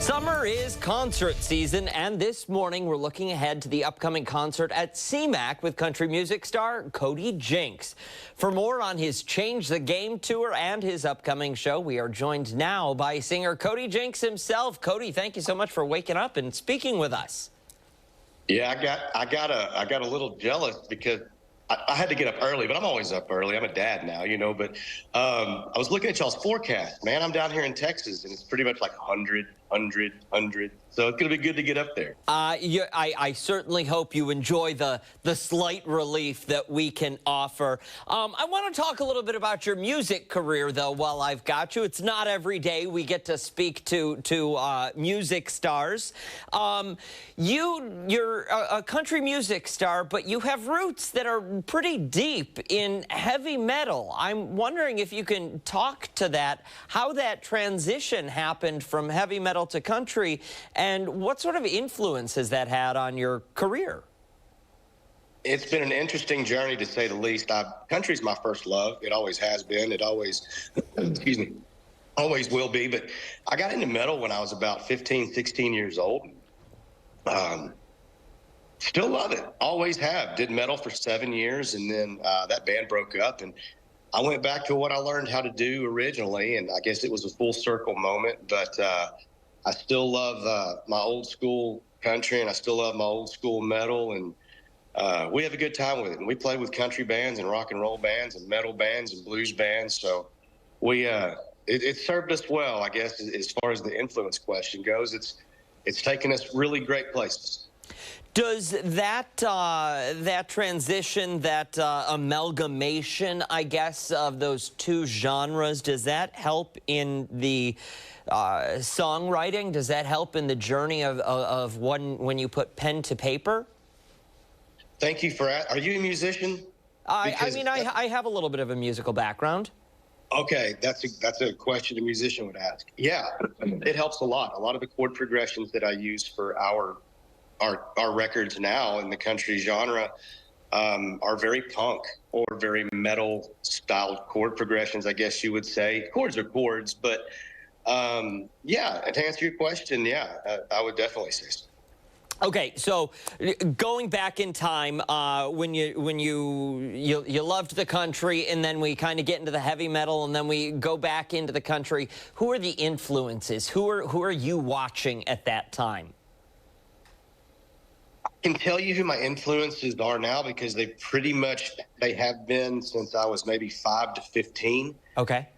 Summer is concert season, and this morning we're looking ahead to the upcoming concert at CMAC with country music star Cody Jinks. For more on his Change the Game tour and his upcoming show, we are joined now by singer Cody Jinks himself. Cody, thank you so much for waking up and speaking with us. Yeah, I got a little jealous because I had to get up early, but I'm always up early. I'm a dad now, but I was looking at y'all's forecast. Man, I'm down here in Texas, and it's pretty much like 100. So it's going to be good to get up there. I certainly hope you enjoy the slight relief that we can offer. I want to talk a little bit about your music career, though, while I've got you. It's not every day we get to speak to music stars. You're a country music star, but you have roots that are pretty deep in heavy metal. I'm wondering if you can talk to that, how that transition happened from heavy metal to country, and what sort of influence has that had on your career? It's been an interesting journey, to say the least. Country's my first love. It always has been. It always, excuse me, always will be. But I got into metal when I was about 15, 16 years old. Still love it. Always have. Did metal for 7 years, and then that band broke up, and I went back to what I learned how to do originally, and I guess it was a full circle moment. But I still love my old school country, and I still love my old school metal, and we have a good time with it. And we play with country bands and rock and roll bands and metal bands and blues bands. So it served us well, I guess, as far as the influence question goes. It's taken us really great places. Does that transition, that amalgamation, I guess, of those two genres, does that help in the songwriting? Does that help in the journey of when you put pen to paper? Thank you for asking. Are you a musician? I have a little bit of a musical background. Okay, that's a question a musician would ask. Yeah, it helps a lot. A lot of the chord progressions that I use for our records now in the country genre are very punk or very metal styled chord progressions, I guess you would say. Chords are chords, but yeah, to answer your question, yeah, I would definitely say so. Okay, so going back in time, when you loved the country, and then we kind of get into the heavy metal, and then we go back into the country, who are the influences? Who are you watching at that time? I can tell you who my influences are now, because they have been since I was maybe 5 to 15. Okay.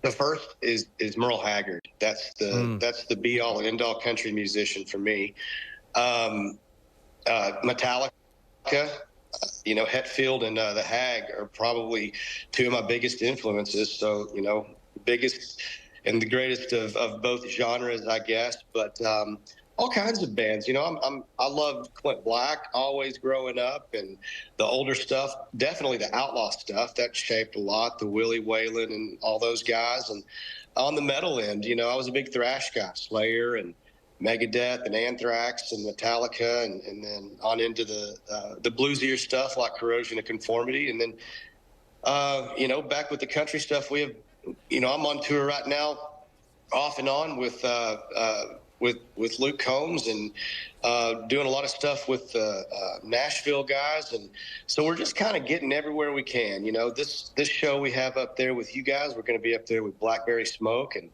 The first is Merle Haggard. That's the be all end all country musician for me. Metallica, Hetfield and the Hag are probably two of my biggest influences. So biggest and the greatest of both genres, I guess. But all kinds of bands. I loved Clint Black always growing up, and the older stuff, definitely the Outlaw stuff, that shaped a lot. The Willie Whalen and all those guys. And on the metal end, I was a big thrash guy, Slayer and Megadeth and Anthrax and Metallica, and then on into the bluesier stuff like Corrosion of Conformity. And then back with the country stuff, we have, I'm on tour right now, off and on with Luke Combs, and doing a lot of stuff with Nashville guys, and so we're just kind of getting everywhere we can. This show we have up there with you guys, we're going to be up there with Blackberry Smoke, and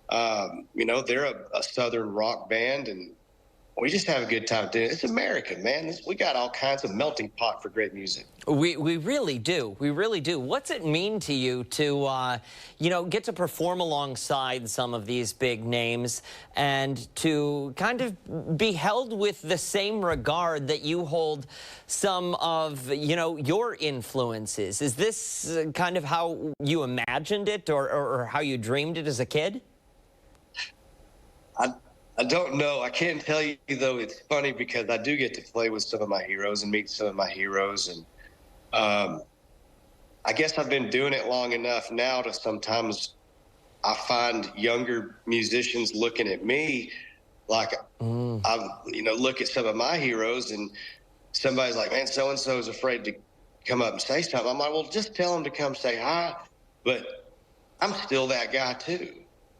they're a southern rock band, and we just have a good time doing it. It's American, man. We got all kinds of melting pot for great music. We really do. We really do. What's it mean to you to, get to perform alongside some of these big names, and to kind of be held with the same regard that you hold some of, your influences? Is this kind of how you imagined it, or how you dreamed it as a kid? I don't know. I can't tell you, though. It's funny because I do get to play with some of my heroes and meet some of my heroes. And I guess I've been doing it long enough now to sometimes I find younger musicians looking at me like I look at some of my heroes, and somebody's like, man, so-and-so is afraid to come up and say something. I'm like, well, just tell them to come say hi. But I'm still that guy, too.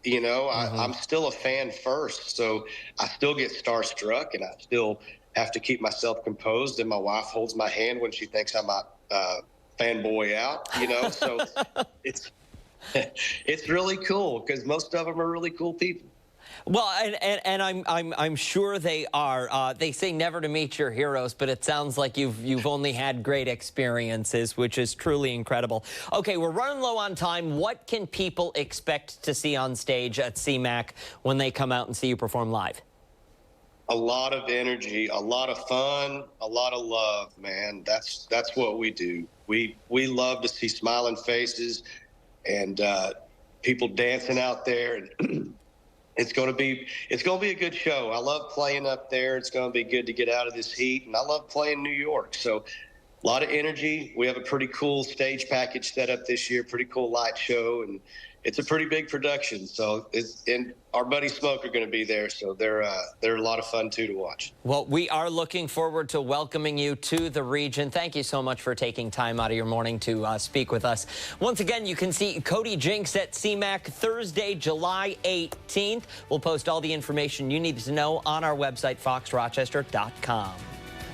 I'm still a fan first, so I still get starstruck, and I still have to keep myself composed. And my wife holds my hand when she thinks I might fanboy out. So it's it's really cool because most of them are really cool people. Well, and I'm sure they are. They say never to meet your heroes, but it sounds like you've only had great experiences, which is truly incredible. Okay, we're running low on time. What can people expect to see on stage at CMAC when they come out and see you perform live? A lot of energy, a lot of fun, a lot of love, man. That's what we do. We love to see smiling faces and people dancing out there, and it's going to be a good show. I love playing up there. It's going to be good to get out of this heat, and I love playing New York. So a lot of energy. We have a pretty cool stage package set up this year, pretty cool light show, and it's a pretty big production. So and our buddy Smoke are going to be there, so they're a lot of fun too to watch. Well, we are looking forward to welcoming you to the region. Thank you so much for taking time out of your morning to speak with us. Once again, you can see Cody Jinks at CMAC Thursday, July 18th. We'll post all the information you need to know on our website, foxrochester.com.